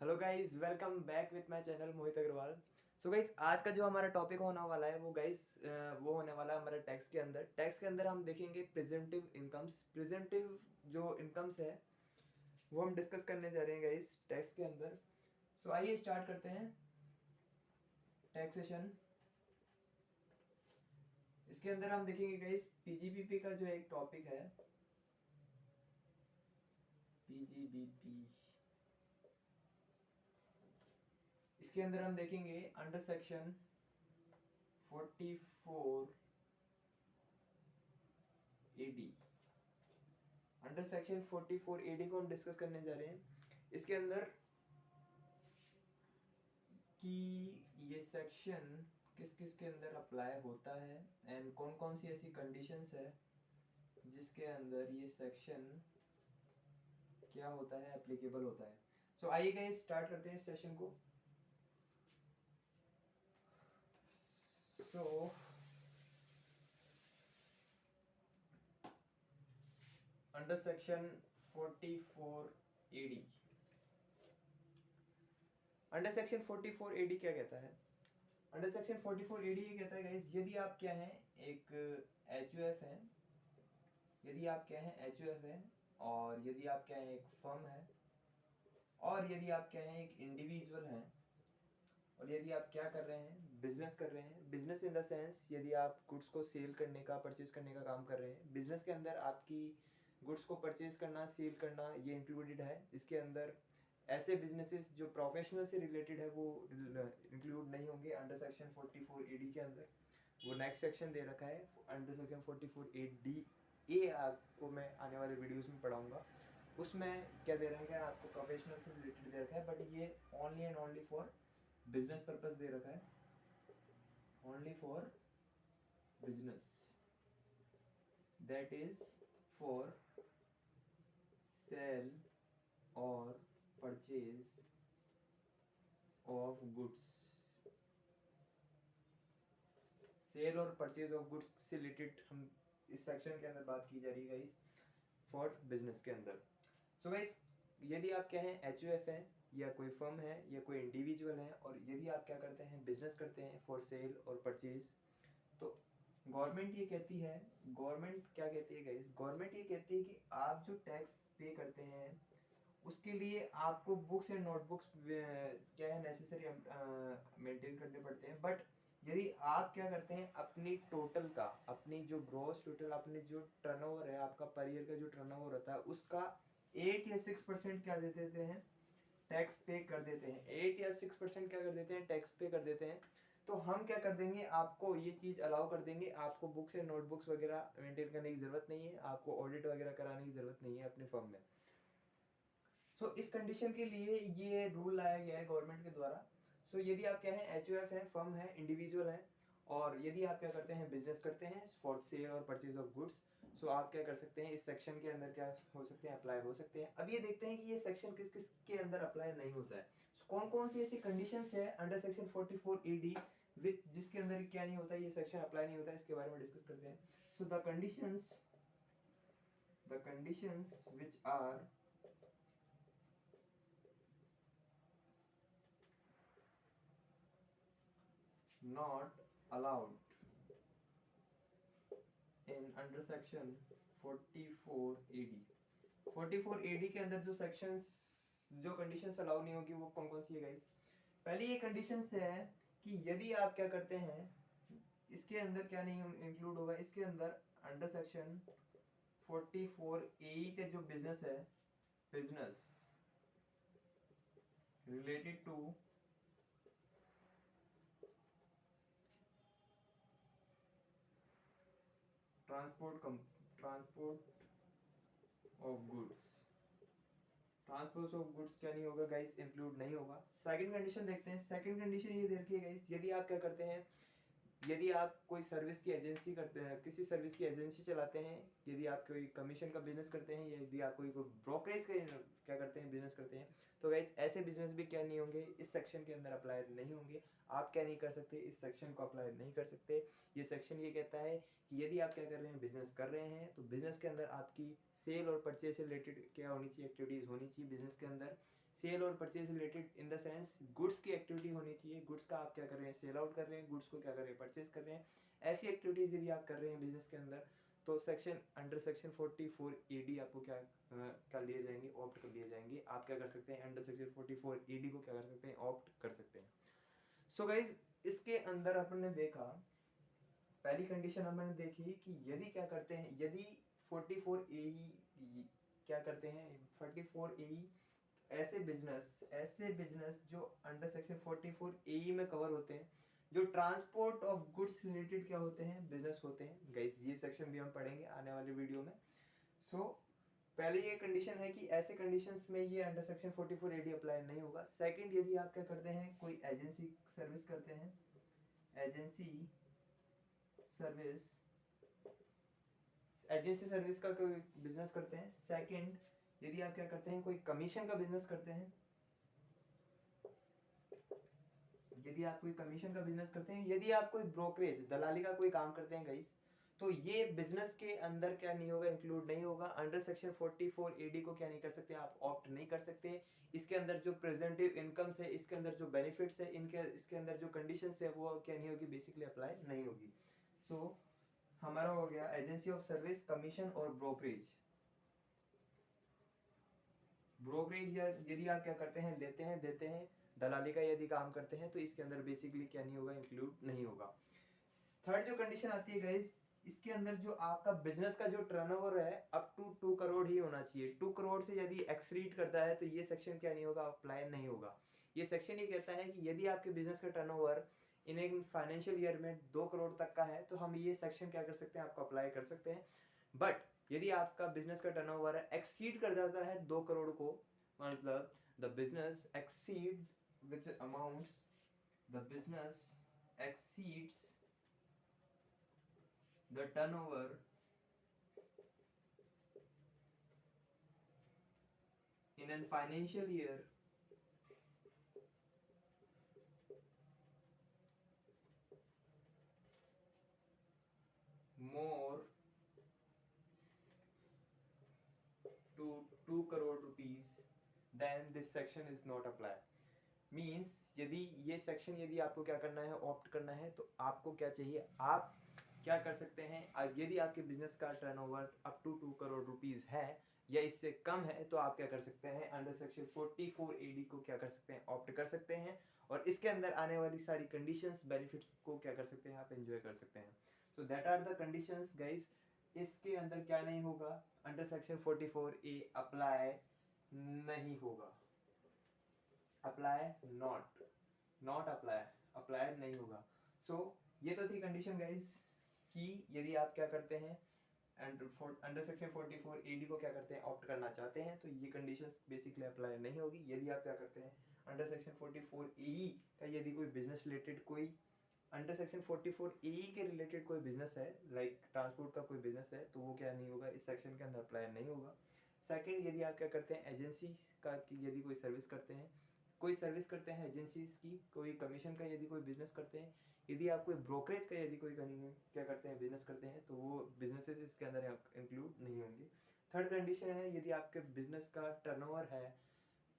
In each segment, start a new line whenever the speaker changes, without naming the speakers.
Hello guys, welcome back with my channel Mohit Agarwal. So guys, आज का जो हमारा टॉपिक होने वाला है वो गाइस वो होने वाला है हमारे टैक्स के अंदर हम देखेंगे प्रेजेंटिव इनकम्स। प्रेजेंटिव जो इनकम्स है वो हम डिस्कस करने जा रहे हैं गाइस टैक्स के अंदर। सो आइए स्टार्ट करते हैं टैक्सेशन। इसके अंदर हम देखेंगे गाइस पीजीबीपी का जो एक टॉपिक है, पीजीबीपी। इसके अंदर हम देखेंगे under section 44 AD. Under section 44 AD को हम डिस्कस करने जा रहे हैं। इसके अंदर कि ये सेक्शन किस किस के अंदर अप्लाई होता है एंड कौन कौन सी ऐसी कंडीशंस है जिसके अंदर ये सेक्शन क्या होता है, एप्लीकेबल होता है। सो आइए गाइस स्टार्ट करते हैं इस सेशन को। So under section 44 AD, under section 44 AD क्या कहता है? अंडर सेक्शन 44 एडी ये कहता है गाइस, यदि आप क्या हैं एक एचयूएफ हैं, यदि आप क्या हैं एचयूएफ हैं, और यदि आप क्या हैं एक फर्म है, और यदि आप क्या हैं एक इंडिविजुअल हैं, और यदि आप क्या कर रहे हैं बिजनेस कर रहे हैं। बिजनेस इन द सेंस यदि आप गुड्स को सेल करने का, परचेज करने का काम कर रहे हैं। बिजनेस के अंदर आपकी गुड्स को परचेज करना, सेल करना ये इंक्लूडेड है। इसके अंदर ऐसे बिजनेसेस जो प्रोफेशनल से रिलेटेड है वो इंक्लूड नहीं होंगे अंडर सेक्शन 44 एडी के अंदर। वो नेक्स्ट सेक्शन दे रखा है अंडर सेक्शन 44 एडी ए, आपको मैं आने वाले वीडियोस में पढ़ाऊंगा। उसमें क्या दे रखा है आपको, प्रोफेशनल से रिलेटेड दे रखा है, बट ये only and only for business purpose दे रखा है, only for business, that is for sale और परचेज ऑफ गुड्स। सेल और परचेज ऑफ गुड्स से रिलेटेड हम इस सेक्शन के अंदर बात की जा रही है गाइस, फॉर बिजनेस के अंदर। सो गाइस, यदि आप क्या हैं एचयूएफ हैं, या कोई फर्म है, या कोई इंडिविजुअल है, और यदि आप क्या करते हैं बिजनेस करते हैं फॉर सेल और परचेज, तो गवर्नमेंट ये कहती है, गवर्नमेंट क्या कहती है गाइस, गवर्नमेंट ये कहती है कि आप जो टैक्स पे करते हैं उसके लिए आपको बुक्स एंड नोटबुक्स क्या है नेसेसरी मेंटेन करने पड़ते हैं। बट यदि आप क्या करते हैं अपनी टोटल का, अपनी जो ग्रॉस टोटल, अपनी जो टर्नओवर है आपका पर ईयर का जो टर्नओवर होता है उसका 8 या 6% क्या दे देते हैं, टैक्स पे कर देते हैं। 8 या 6% क्या कर देते हैं, टैक्स पे कर देते हैं। तो हम क्या कर देंगे, आपको ये चीज़ अलाउ कर देंगे, आपको बुक्स एंड नोटबुक्स वगैरह मेंटेन करने की ज़रूरत नहीं है, आपको ऑडिट वगैरह कराने की ज़रूरत नहीं है अपने फर्म में। सो इस कंडीशन के लिए ये रूल लाया गया है गवर्नमेंट के द्वारा। सो यदि आप क्या है एचयूएफ है, फर्म है, इंडिविजुअल है, और यदि आप क्या करते हैं बिजनेस करते हैं फॉर सेल और परचेज ऑफ गुड्स, सो आप क्या कर सकते हैं इस सेक्शन के अंदर क्या हो सकते हैं, अप्लाई हो सकते हैं। अब ये देखते हैं कि ये सेक्शन किस किस के अंदर अप्लाई नहीं होता है। कौन कौन सी ऐसी कंडीशंस है अंडर सेक्शन 44 एडी विथ जिसके अंदर क्या नहीं होता है, ये सेक्शन अप्लाई नहीं होता है, इसके बारे में डिस्कस करते हैं। So the conditions which are not allowed in under section 44 AD। 44 AD के अंदर जो सेक्शंस, जो कंडीशंस अलाउ नहीं होगी वो कौन कौन सी है गाइस? पहली ये कंडीशंस है कि यदि आप क्या करते हैं, इसके अंदर क्या नहीं इंक्लूड होगा, इसके अंदर अंडर सेक्शन 44 ए के जो बिजनेस है, business related to transport of goods, transport of goods क्या नहीं होगा गाइस, इंक्लूड नहीं होगा। सेकंड कंडीशन देखते हैं। सेकंड कंडीशन ये देखिए गाइस, यदि आप क्या करते हैं, यदि आप कोई सर्विस की एजेंसी करते हैं, किसी सर्विस की एजेंसी चलाते हैं, यदि आप कोई कमीशन का बिजनेस करते हैं, या यदि आप कोई ब्रोकरेज का क्या करते हैं बिजनेस करते हैं, तो गाइस ऐसे बिजनेस भी क्या नहीं होंगे, इस सेक्शन के अंदर अप्लाई नहीं होंगे। आप क्या नहीं कर सकते, इस सेक्शन को अप्लाई नहीं कर सकते। ये सेक्शन ये कहता है कि यदि आप क्या कर रहे हैं बिजनेस कर रहे हैं, तो बिजनेस के अंदर आपकी सेल और परचेज से रिलेटेड क्या होनी चाहिए, एक्टिविटीज़ होनी चाहिए बिजनेस के अंदर। सेल और purchase related in the sense goods की एक्टिविटी होनी चाहिए, गुड्स का आप क्या कर रहे हैं, सेल आउट कर रहे हैं, गुड्स को क्या कर रहे हैं, परचेज कर रहे हैं, ऐसी एक्टिविटीज़ यदि आप कर रहे हैं बिजनेस के अंदर तो अंडर सेक्शन 44 AD आपको क्या कर लिए जाएंगे, ऑप्ट कर लिए जाएंगे। आप क्या कर सकते हैं, अंडर सेक्शन 44 AD को क्या कर सकते हैं, ऑप्ट कर सकते हैं। सो गाइज इसके अंदर अपन ने देखा, पहली कंडीशन हमने देखी कि यदि क्या करते हैं, यदि 44 AE क्या करते हैं, 44 AE ऐसे बिजनेस जो अंडर सेक्शन 44 AE में कवर होते हैं, जो ट्रांसपोर्ट ऑफ गुड्स रिलेटेड क्या होते हैं, बिजनेस होते हैं। गाइस ये सेक्शन भी हम पढ़ेंगे आने वाले वीडियो में। सो पहले ये कंडीशन है कि ऐसे कंडीशंस में ये अंडर सेक्शन 44 AD अप्लाई नहीं होगा। सेकंड, यदि आप क्या करते हैं, कोई एजेंसी सर्विस करते हैं, एजेंसी सर्विस का कोई बिजनेस करते हैं। सेकंड, यदि आप क्या करते हैं, कोई कमीशन का बिजनेस करते हैं, यदि आप कोई कमीशन का बिजनेस करते हैं, यदि आप कोई ब्रोकरेज दलाली का कोई काम करते हैं गाइस, तो ये बिजनेस के अंदर क्या नहीं होगा, इंक्लूड नहीं होगा। अंडर सेक्शन 44 AD को क्या नहीं कर सकते, आप ऑप्ट नहीं कर सकते। इसके अंदर जो प्रेजेंटिव इनकम्स है, इसके अंदर जो बेनिफिट्स है, इसके अंदर जो कंडीशंस है वो क्या नहीं होगी, बेसिकली अप्लाई नहीं होगी। सो हमारा हो गया एजेंसी ऑफ सर्विस, कमीशन और ब्रोकरेज। ब्रोकरेज या यदि आप क्या करते हैं, लेते हैं देते हैं, दलाली का यदि काम करते हैं, तो इसके अंदर बेसिकली क्या नहीं होगा, इंक्लूड नहीं होगा। थर्ड जो कंडीशन आती है गाइस, इसके अंदर जो आपका बिजनेस का जो टर्नओवर है अप टू 2 करोड़ ही होना चाहिए। 2 करोड़ से यदि एक्सीड करता है तो ये सेक्शन क्या नहीं होगा, अप्लाई नहीं होगा। ये सेक्शन ये कहता है कि यदि आपके बिजनेस का टर्नओवर इन एक फाइनेंशियल ईयर में 2 करोड़ तक का है तो हम ये सेक्शन क्या कर सकते हैं, आपको अप्लाई कर सकते हैं। बट यदि आपका बिजनेस का टर्नओवर एक्सीड कर जाता है 2 करोड़ को, मतलब the business exceed which amounts, the business exceeds the turnover in a financial year more to 2 crore rupees, then this section is not apply। Means यदि ये सेक्शन यदि आपको क्या करना है, ऑप्ट करना है, तो आपको क्या चाहिए, आप क्या कर सकते हैं, यदि आपके बिजनेस का turnover up to 2 crore rupees है या इससे कम है तो आप क्या कर सकते हैं, अंडर सेक्शन 44 AD को क्या कर सकते हैं, ऑप्ट कर सकते हैं। और इसके अंदर आने वाली सारी कंडीशंस, बेनिफिट्स को क्या कर सकते हैं, आप एंजॉय कर सकते हैं। So that are the conditions guys. इसके अंदर क्या नहीं होगा, अंडर सेक्शन 44A अप्लाई नहीं होगा, अप्लाई नॉट अप्लाई नहीं होगा। सो ये तो थी कंडीशन गाइस कि यदि आप क्या करते हैं, अंडर सेक्शन 44 AD को क्या करते हैं, ऑप्ट करना चाहते हैं, तो ये कंडीशंस बेसिकली अप्लाई नहीं होगी। यदि आप क्या करते हैं, अंडर सेक्शन 44 AE का यदि कोई बिजनेस रिलेटेड, कोई अंडर सेक्शन 44 AE के रिलेटेड कोई बिजनेस है, लाइक ट्रांसपोर्ट का कोई बिजनेस है, तो वो क्या नहीं होगा, इस सेक्शन के अंदर अप्लाई नहीं होगा। सेकंड, यदि आप क्या करते हैं, एजेंसी का यदि कोई सर्विस करते हैं, एजेंसीज की, कोई कमीशन का यदि कोई बिजनेस करते हैं, यदि आप कोई ब्रोकरेज का यदि कोई क्या करते हैं, बिजनेस करते हैं, तो वो बिजनेसेस इसके अंदर इंक्लूड नहीं होंगे। थर्ड कंडीशन है, यदि आपके बिजनेस का टर्नओवर है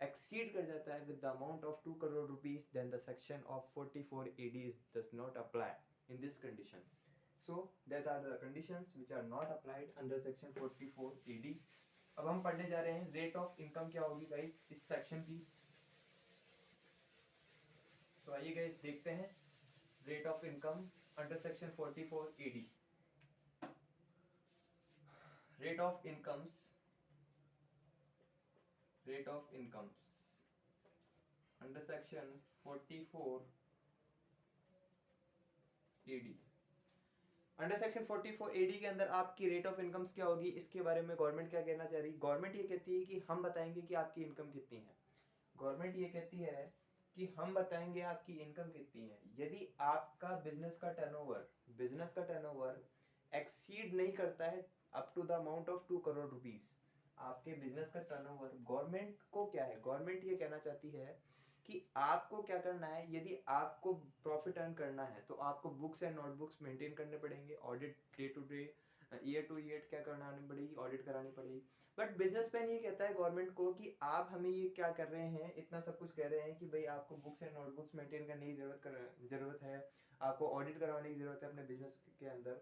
एक्सीड कर जाता है with the amount of 2 crore rupees, then the section of 44 AD does not apply in this condition। So that are the conditions which are not applied under section 44 AD। अब हम पढ़ने जा रहे हैं रेट ऑफ इनकम क्या होगी guys इस section की। सो आइए गाइस देखते हैं rate of income under section 44 AD। Rate of incomes under section 44 AD। Under section 44 AD के अंदर आपकी रेट ऑफ इनकम्स क्या होगी, इसके बारे में गवर्नमेंट क्या कहना चाह रही है। गवर्नमेंट ये कहती है कि हम बताएंगे कि आपकी इनकम कितनी है। गवर्नमेंट ये कहती है कि हम बताएंगे आपकी इनकम कितनी है। यदि आपका बिजनेस का टर्नओवर एक्सीड नहीं करता है up to the amount of 2 crore rupees, आपके बिजनेस का टर्नओवर, गवर्नमेंट को क्या है, गवर्नमेंट ये कहना चाहती है कि आपको क्या करना है, यदि आपको प्रॉफिट अर्न करना है तो आपको बुक्स एंड नोटबुक्स मेंटेन करने पड़ेंगे, audit day to day year to year क्या करानी पड़ेगी, ऑडिट करानी पड़ेगी। बट बिजनेसमैन ये कहता है गवर्नमेंट को कि आप हमें ये क्या कर रहे हैं, इतना सब कुछ कह रहे हैं कि भाई आपको बुक्स एंड नोटबुक्स मेंटेन करने की जरूरत है, आपको ऑडिट करवाने की जरूरत है अपने बिजनेस के अंदर।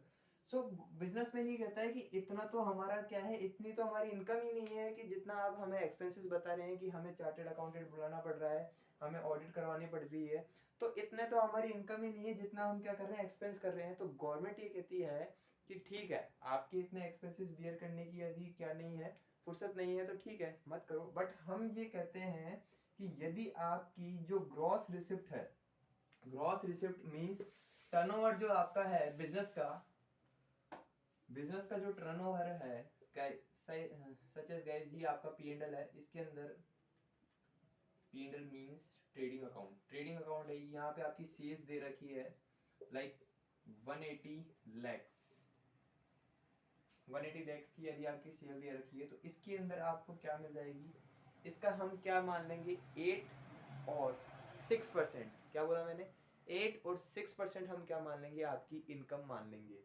सो बिजनेसमैन ये कहता है कि इतना तो हमारा क्या है, इतनी तो हमारी इनकम ही नहीं है कि जितना आप हमें एक्सपेंसेस बता रहे हैं कि हमें चार्टेड अकाउंटेंट बुलाना पड़ रहा है, हमें ऑडिट करवानी पड़ रही है, तो इतने तो हमारी इनकम ही नहीं है जितना हम क्या कर रहे हैं, एक्सपेंस कर रहे हैं। तो गवर्नमेंट ये कहती है कि ठीक है, आपके इतने एक्सपेंसेस बियर करने की यदि क्या नहीं है, फुर्सत नहीं है, तो ठीक है मत करो। बट हम ये कहते हैं कि यदि आपकी जो ग्रॉस रिसिप्ट है, ग्रॉस रिसिप्ट मींस टर्नओवर जो आपका है बिजनेस का, बिजनेस का जो टर्नओवर है, सच एज गाइस ये आपका P&L है, इसके अंदर P&L means trading account, trading account है, यहाँ पे आपकी सेल्स दे रखी है लाइक 180 lakhs, 180 lakhs की यदि आपकी सेल दे रखी है, तो इसके अंदर आपको क्या मिल जाएगी, इसका हम क्या मान लेंगे, 8 और 6%, क्या बोला मैंने, 8 और 6% हम क्या मान लेंगे, आपकी इनकम मान लेंगे।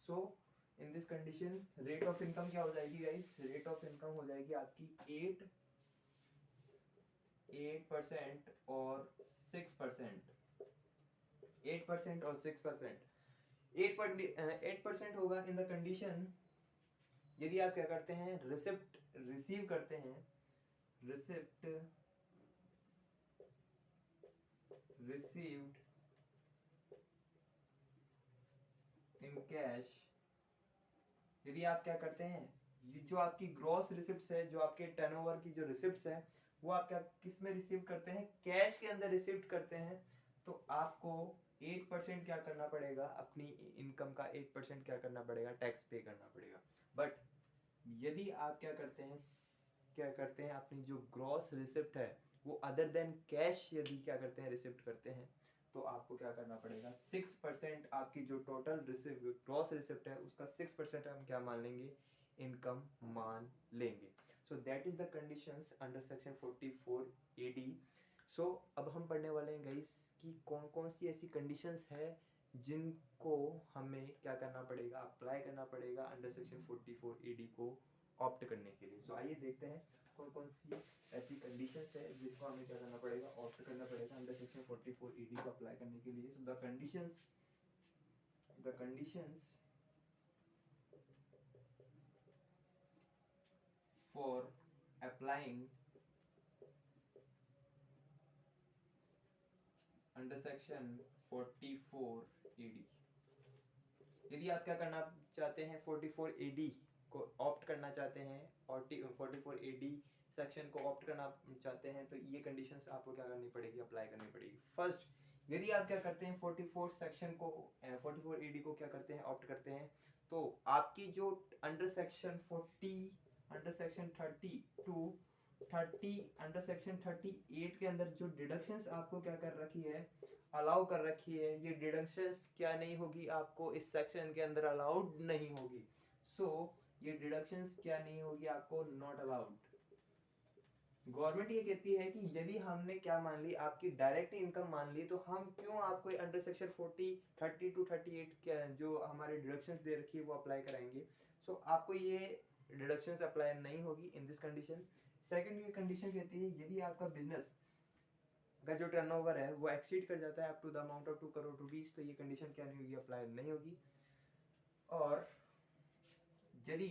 So in this condition rate of income क्या हो जाएगी गाइस, रेट ऑफ इनकम हो जाएगी आपकी 8% और 6%, 8% और 6%, 8% होगा इन द कंडीशन यदि आप क्या करते हैं, रिसिप्ट रिसीव करते हैं, रिसिप्ट रिसीव्ड इन कैश, यदि आप क्या करते हैं, ये जो आपकी ग्रॉस रिसिप्ट्स है, जो आपके टर्नओवर की जो रिसिप्ट्स है, वो आप क्या किस में रिसीव करते हैं, कैश के अंदर रिसीव करते हैं, तो आपको 8% क्या करना पड़ेगा, अपनी इनकम का 8% क्या करना पड़ेगा, टैक्स पे करना पड़ेगा। बट यदि आप क्या करते हैं अपनी जो ग्रॉस रिसिप्ट है वो अदर देन कैश यदि क्या करते हैं, रिसिप्ट करते हैं, तो आपको क्या करना पड़ेगा, 6% आपकी जो टोटल ग्रॉस रिसिप्ट है उसका 6% हम क्या मान लेंगे, इनकम मान लेंगे। So that is the conditions under section 44 AD। सो अब हम पढ़ने वाले हैं गाइस कि कौन कौन सी ऐसी कंडीशंस है जिनको हमें क्या करना पड़ेगा, अप्लाई करना पड़ेगा अंडर सेक्शन 44 AD को ऑप्ट करने के लिए। सो आइए देखते हैं कौन कौन सी ऐसी कंडीशंस है जिसको हमें क्या करना पड़ेगा, ऑप्ट करना पड़ेगा अंडर सेक्शन 44 AD को अप्लाई करने के लिए। सो the conditions for applying under section 44 AD, यदि आप क्या करना चाहते हैं, 44 AD को ऑप्ट करना चाहते हैं और 44 AD सेक्शन को ऑप्ट करना चाहते हैं, तो ये कंडीशंस आपको क्या करनी पड़ेगी, अप्लाई करनी पड़ेगी। फर्स्ट, यदि आप क्या करते हैं 44 सेक्शन को 44 AD को क्या करते हैं, ऑप्ट करते हैं, तो आपकी जो under section 40 under section 32 30 under section 38 के अंदर जो डिडक्शंस आपको क्या कर रखी है, अलाउ कर रखी है, ये डिडक्शंस क्या नहीं होगी, आपको इस सेक्शन के अंदर अलाउड नहीं होगी। सो ये डिडक्शंस क्या नहीं होगी, आपको नॉट अलाउड। गवर्नमेंट ये कहती है कि यदि हमने क्या मान ली, आपकी डायरेक्ट इनकम मान ली, तो हम क्यों आपको अंडर सेक्शन 40 30 to 38 क्या जो हमारे डिडक्शंस दे रखी है वो अप्लाई कराएंगे। सो आपको ये डिडक्शंस अप्लाई नहीं होगी इन दिस कंडीशन। सेकंड ये कंडीशन कहती है यदि आपका बिजनेस का जो टर्नओवर है वो एक्सीड कर जाता है up to the amount of 2 crore rupees, तो ये कंडीशन क्या नहीं होगी, अप्लाई नहीं होगी। और यदि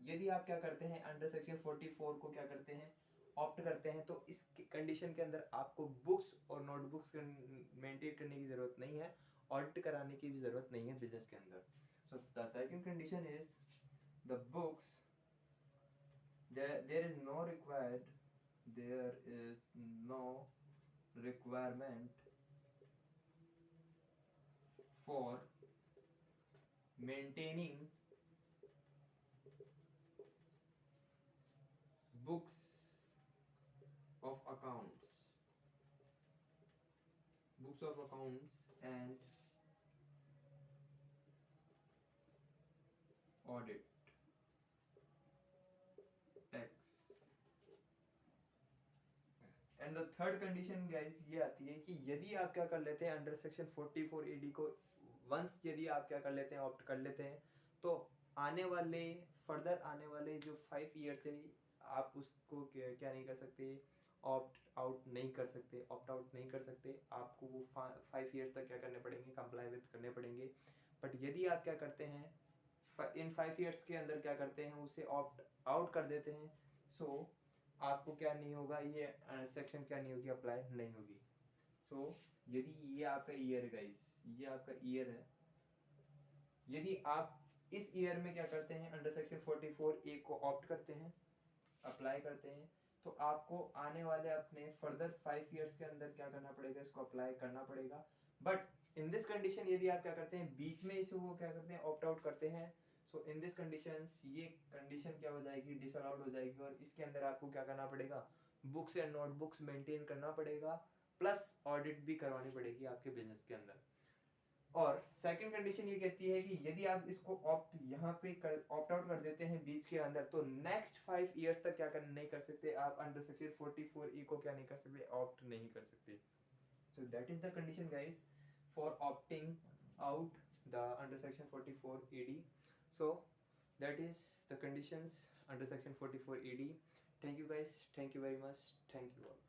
यदि आप क्या करते हैं अंडर सेक्शन 44 को क्या करते हैं, ऑप्ट करते हैं, तो इस कंडीशन के अंदर आपको बुक्स और नोटबुक्स मेंटेन करने की जरूरत नहीं है, ऑडिट कराने की भी जरूरत नहीं है बिजनेस के अंदर। So the second condition is the books, there is no requirement for maintaining books of accounts and audit tax। And the third condition guys ये आती है कि यदि आप क्या कर लेते हैं अंडर सेक्शन 44 AD को वंस यदि आप क्या कर लेते हैं, ऑप्ट कर लेते हैं, तो आने वाले फर्दर आने वाले जो 5 ईयर्स है आप उसको क्या नहीं कर सकते, ऑप्ट आउट नहीं कर सकते, ऑप्ट आउट नहीं कर सकते। आपको वो 5 ईयर्स तक क्या करने पड़ेंगे, कंप्लाई विद करने पड़ेंगे। बट यदि आप क्या करते हैं इन 5 ईयर्स के अंदर क्या करते हैं उसे ऑप्ट आउट कर देते हैं, सो आपको क्या नहीं होगा, ये सेक्शन क्या नहीं होगी, अप्लाई नहीं होगी। सो यदि ये आपका ईयर है गाइस, ये आपका ईयर है, यदि आप इस ईयर में क्या करते हैं अंडर सेक्शन 44A को ऑप्ट करते हैं, अप्लाई करते हैं, तो आपको आने वाले अपने फर्दर 5 ईयर्स के अंदर क्या करना पड़ेगा, इसको अप्लाई करना पड़ेगा। बट इन दिस कंडीशन यदि आप क्या करते हैं बीच में इसको क्या करते हैं ऑप्ट आउट करते हैं, सो इन दिस कंडीशंस ये कंडीशन क्या हो जाएगी, डिसअलाउड हो जाएगी, और इसके अंदर आपको क्या करना पड़ेगा, बुक्स एंड नोटबुक्स मेंटेन करना पड़ेगा, प्लस ऑडिट भी करवानी पड़ेगी आपके बिजनेस के अंदर। और सेकंड कंडीशन ये कहती है कि यदि आप इसको ऑप्ट यहाँ पे ऑप्ट आउट कर देते हैं बीच के अंदर, तो नेक्स्ट 5 ईयर्स तक क्या कर नहीं कर सकते आप, अंडर सेक्शन 44E को क्या नहीं कर सकते, ऑप्ट नहीं कर सकते। So that is the condition guys for opting out the under section 44AD। So that is the conditions under section 44AD। Thank you guys, thank you very much, thank you all.